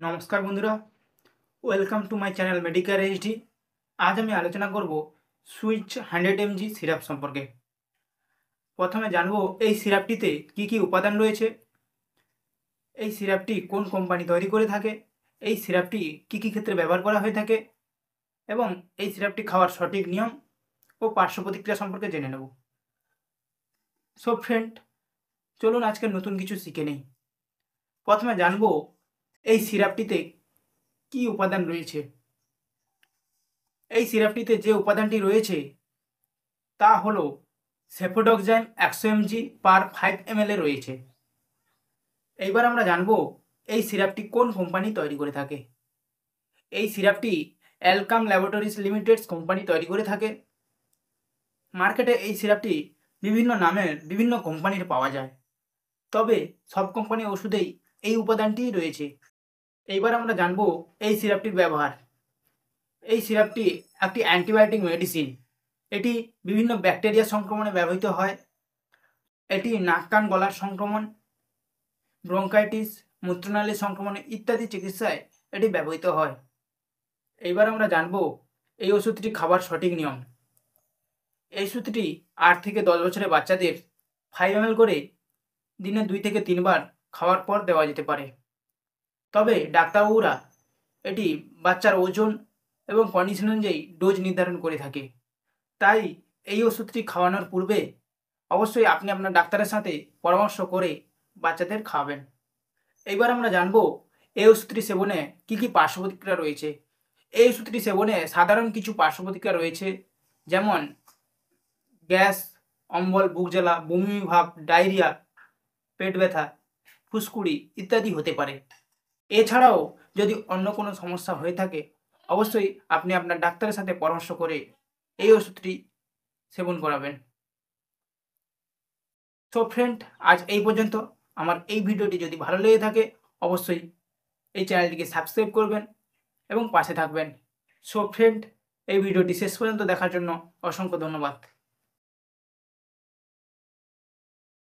নমস্কার বন্ধুরা, welcome to my channel Medicare HD. আজ আমি আলোচনা করব সুইচ 100 mg সিরাপ সম্পর্কে। প্রথমে জানবো এই সিরাপটিতে কি কি উপাদান রয়েছে, এই সিরাপটি কোন কোম্পানি তৈরি করে থাকে, এই সিরাপটি কি কি ক্ষেত্রে ব্যবহার করা হয়ে থাকে এবং এই সিরাপটি খাওয়ার সঠিক নিয়ম ও পার্শ্ব প্রতিক্রিয়া সম্পর্কে জেনে নেব। সো ফ্রেন্ড, চলুন আজকে নতুন কিছু শিখে নেই। প্রথমে জানবো এই সিরাপটিতে কি উপাদান রয়েছে। এই সিরাপটিতে যে উপাদানটি রয়েছে তা হলো সেফোডক্সাইম 100 mg পার 5 ml এ রয়েছে। এইবার আমরা জানবো এই সিরাপটি কোন কোম্পানি তৈরি করে থাকে। এই সিরাপটি অ্যালকাম ল্যাবরেটরিজ লিমিটেডস কোম্পানি তৈরি করে থাকে। মার্কেটে এই সিরাপটি বিভিন্ন নামের বিভিন্ন কোম্পানির পাওয়া যায়, তবে সব কোম্পানির ওষুধেই এই উপাদানটি রয়েছে। এইবার আমরা জানবো এই সিরাপটির ব্যবহার। এই সিরাপটি একটি অ্যান্টিবায়োটিক মেডিসিন। এটি বিভিন্ন ব্যাকটেরিয়া সংক্রমণে ব্যবহৃত হয়। এটি নাক কান গলার সংক্রমণ, ব্রঙ্কাইটিস, মূত্রনালী সংক্রমণ ইত্যাদি চিকিৎসায় এটি ব্যবহৃত হয়। এইবার আমরা জানব এই ওষুধটি খাবার সঠিক নিয়ম। এই ওষুধটি 8 থেকে 10 বছরের বাচ্চাদের 5 ml করে দিনে 2 থেকে 3 বার খাওয়ার পর দেওয়া যেতে পারে। তবে ডাক্তারবাবুরা এটি বাচ্চার ওজন এবং কন্ডিশন অনুযায়ী ডোজ নির্ধারণ করে থাকে। তাই এই ওষুধটি খাওয়ানোর পূর্বে অবশ্যই আপনি আপনার ডাক্তারের সাথে পরামর্শ করে বাচ্চাদের খাওয়াবেন। এইবার আমরা জানবো এই ওষুধটি সেবনে কী কী পার্শ্ব প্রতিক্রিয়া রয়েছে। এই ওষুধটি সেবনে সাধারণ কিছু পার্শ্ব প্রতিক্রিয়া রয়েছে, যেমন গ্যাস, অম্বল, বুক জ্বালা, বমি ভাব, ডায়রিয়া, পেট ব্যথা, ফুসকুড়ি ইত্যাদি হতে পারে। এছাড়াও যদি অন্য কোনো সমস্যা হয়ে থাকে অবশ্যই আপনি আপনার ডাক্তারের সাথে পরামর্শ করে এই ওষুধটি সেবন করাবেন। সো ফ্রেন্ড, আজ এই পর্যন্ত। আমার এই ভিডিওটি যদি ভালো লেগে থাকে অবশ্যই এই চ্যানেলটিকে সাবস্ক্রাইব করবেন এবং পাশে থাকবেন। সো ফ্রেন্ড, এই ভিডিওটি শেষ পর্যন্ত দেখার জন্য অসংখ্য ধন্যবাদ।